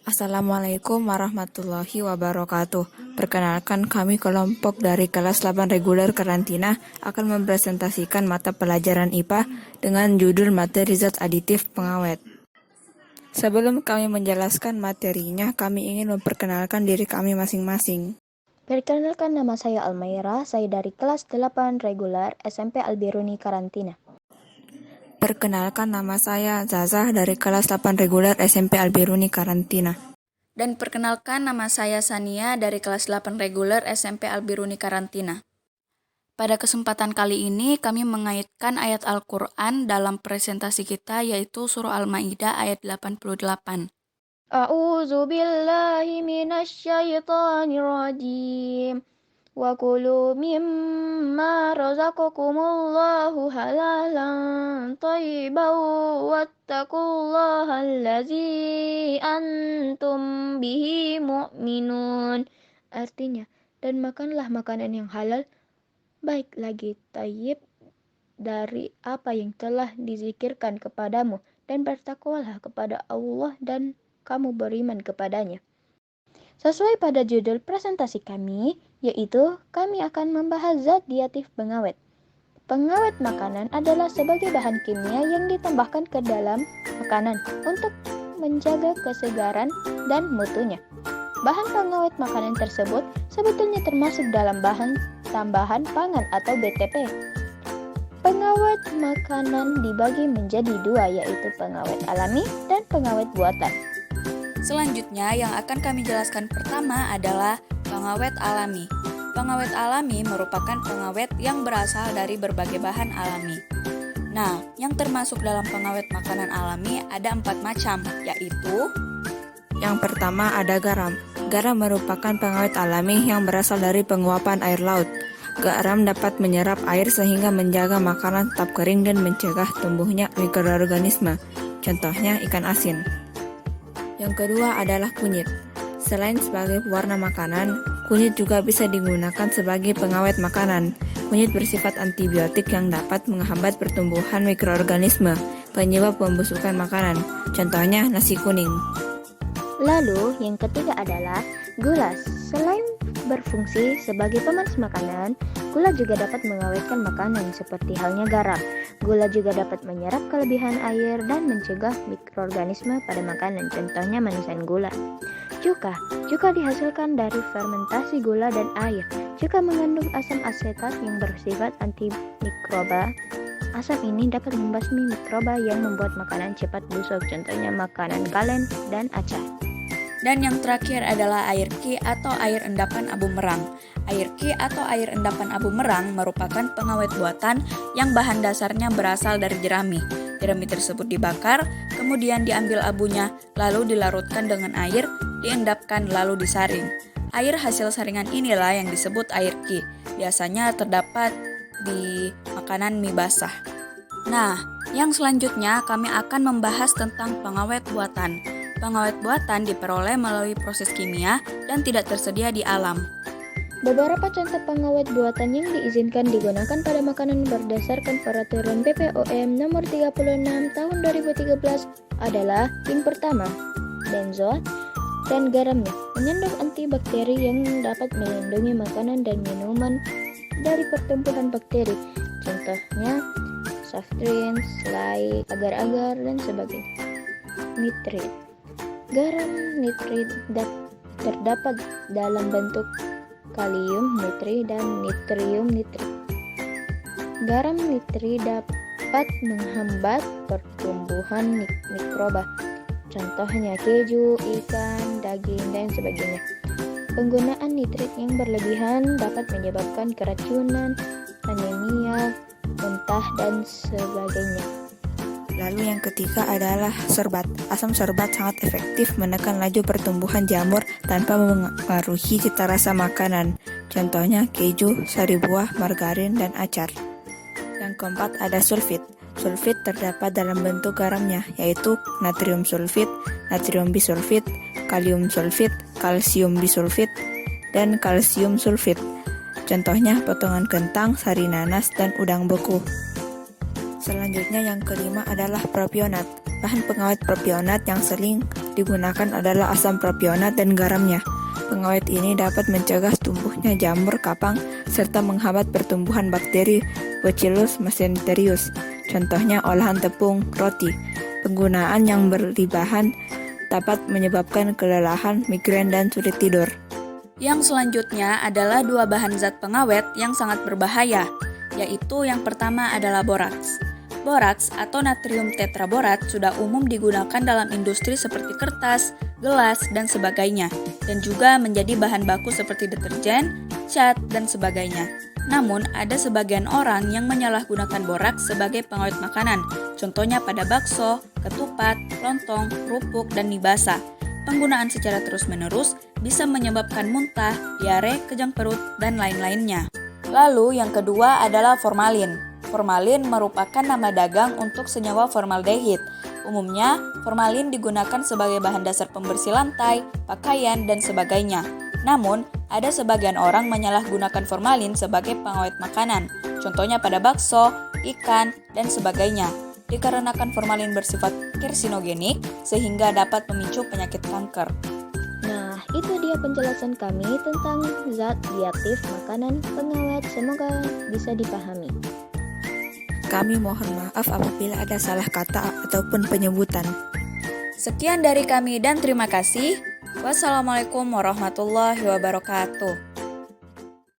Assalamualaikum warahmatullahi wabarakatuh. Perkenalkan, kami kelompok dari kelas 8 reguler karantina akan mempresentasikan mata pelajaran IPA dengan judul materi zat aditif pengawet. Sebelum kami menjelaskan materinya, kami ingin memperkenalkan diri kami masing-masing. Perkenalkan, nama saya Almaira, saya dari kelas 8 reguler SMP Albiruni Karantina. Perkenalkan, nama saya Zazah dari kelas 8 reguler SMP Albiruni Karantina. Dan perkenalkan, nama saya Sania dari kelas 8 reguler SMP Albiruni Karantina. Pada kesempatan kali ini kami mengaitkan ayat Al-Quran dalam presentasi kita, yaitu surah Al-Maidah ayat 88. A'udzu billahi minasyaitonir rajim. Wa kulu mimma razaqakumullahu halalan thayyiban wattaqullaha allazi antum bihi mu'minun. Artinya, dan makanlah makanan yang halal, baik lagi thayyib dari apa yang telah dizikirkan kepadamu, dan bertakwalah kepada Allah dan kamu beriman kepadanya. Sesuai pada judul presentasi kami, yaitu kami akan membahas zat aditif pengawet. Pengawet makanan adalah sebagai bahan kimia yang ditambahkan ke dalam makanan untuk menjaga kesegaran dan mutunya. Bahan pengawet makanan tersebut sebetulnya termasuk dalam bahan tambahan pangan atau BTP. Pengawet makanan dibagi menjadi dua, yaitu pengawet alami dan pengawet buatan. Selanjutnya yang akan kami jelaskan pertama adalah pengawet alami. Pengawet alami merupakan pengawet yang berasal dari berbagai bahan alami. Nah, yang termasuk dalam pengawet makanan alami ada 4 macam, yaitu Yang pertama ada garam. Garam merupakan pengawet alami yang berasal dari penguapan air laut. Garam dapat menyerap air sehingga menjaga makanan tetap kering dan mencegah tumbuhnya mikroorganisme. Contohnya ikan asin. Yang kedua adalah kunyit. Selain sebagai pewarna makanan, kunyit juga bisa digunakan sebagai pengawet makanan. Kunyit bersifat antibiotik yang dapat menghambat pertumbuhan mikroorganisme, penyebab pembusukan makanan. Contohnya nasi kuning. Lalu, yang ketiga adalah gula. Selain berfungsi sebagai pemanis makanan, gula juga dapat mengawetkan makanan seperti halnya garam. Gula juga dapat menyerap kelebihan air dan mencegah mikroorganisme pada makanan, contohnya manisan gula. Cuka dihasilkan dari fermentasi gula dan air. Cuka mengandung asam asetat yang bersifat antimikroba. Asam ini dapat membasmi mikroba yang membuat makanan cepat busuk, contohnya makanan kaleng dan acar. Dan yang terakhir adalah air ki atau air endapan abu merang. Air ki atau air endapan abu merang merupakan pengawet buatan yang bahan dasarnya berasal dari jerami. Jerami tersebut dibakar, kemudian diambil abunya, lalu dilarutkan dengan air, diendapkan lalu disaring. Air hasil saringan inilah yang disebut air ki. Biasanya terdapat di makanan mie basah. Nah, yang selanjutnya kami akan membahas tentang pengawet buatan. Pengawet buatan diperoleh melalui proses kimia dan tidak tersedia di alam. Beberapa contoh pengawet buatan yang diizinkan digunakan pada makanan berdasarkan peraturan BPOM nomor 36 tahun 2013 adalah yang pertama, benzoat dan garamnya mengandung antibakteri yang dapat melindungi makanan dan minuman dari pertumbuhan bakteri. Contohnya soft drinks, selai, agar-agar, dan sebagainya. Nitrit. Garam nitrit terdapat dalam bentuk kalium nitrit dan nitrium nitrit. Garam nitrit dapat menghambat pertumbuhan mikroba. Contohnya keju, ikan, daging, dan sebagainya. Penggunaan nitrit yang berlebihan dapat menyebabkan keracunan, anemia, muntah, dan sebagainya. Lalu yang ketiga adalah sorbat. Asam sorbat sangat efektif menekan laju pertumbuhan jamur tanpa mengaruhi cita rasa makanan. Contohnya keju, sari buah, margarin, dan acar. Yang keempat ada sulfit. Sulfit terdapat dalam bentuk garamnya, yaitu natrium sulfit, natrium bisulfit, kalium sulfit, kalsium bisulfit, dan kalsium sulfit. Contohnya potongan kentang, sari nanas, dan udang beku. Selanjutnya yang kelima adalah propionat. Bahan pengawet propionat yang sering digunakan adalah asam propionat dan garamnya. Pengawet ini dapat mencegah tumbuhnya jamur kapang serta menghambat pertumbuhan bakteri Bacillus mesenterius. Contohnya olahan tepung, roti. Penggunaan yang berlebihan dapat menyebabkan kelelahan, migrain, dan sulit tidur. Yang selanjutnya adalah dua bahan zat pengawet yang sangat berbahaya, yaitu yang pertama adalah boraks. Boraks atau natrium tetraborat sudah umum digunakan dalam industri seperti kertas, gelas, dan sebagainya, dan juga menjadi bahan baku seperti deterjen, cat, dan sebagainya. Namun, ada sebagian orang yang menyalahgunakan boraks sebagai pengawet makanan, contohnya pada bakso, ketupat, lontong, kerupuk, dan mie basah. Penggunaan secara terus-menerus bisa menyebabkan muntah, diare, kejang perut, dan lain-lainnya. Lalu yang kedua adalah formalin. Formalin merupakan nama dagang untuk senyawa formaldehid. Umumnya, formalin digunakan sebagai bahan dasar pembersih lantai, pakaian, dan sebagainya. Namun, ada sebagian orang menyalahgunakan formalin sebagai pengawet makanan, contohnya pada bakso, ikan, dan sebagainya. Dikarenakan formalin bersifat karsinogenik sehingga dapat memicu penyakit kanker. Nah, itu dia penjelasan kami tentang zat bioaktif makanan pengawet. Semoga bisa dipahami. Kami mohon maaf apabila ada salah kata ataupun penyebutan. Sekian dari kami dan terima kasih. Wassalamualaikum warahmatullahi wabarakatuh.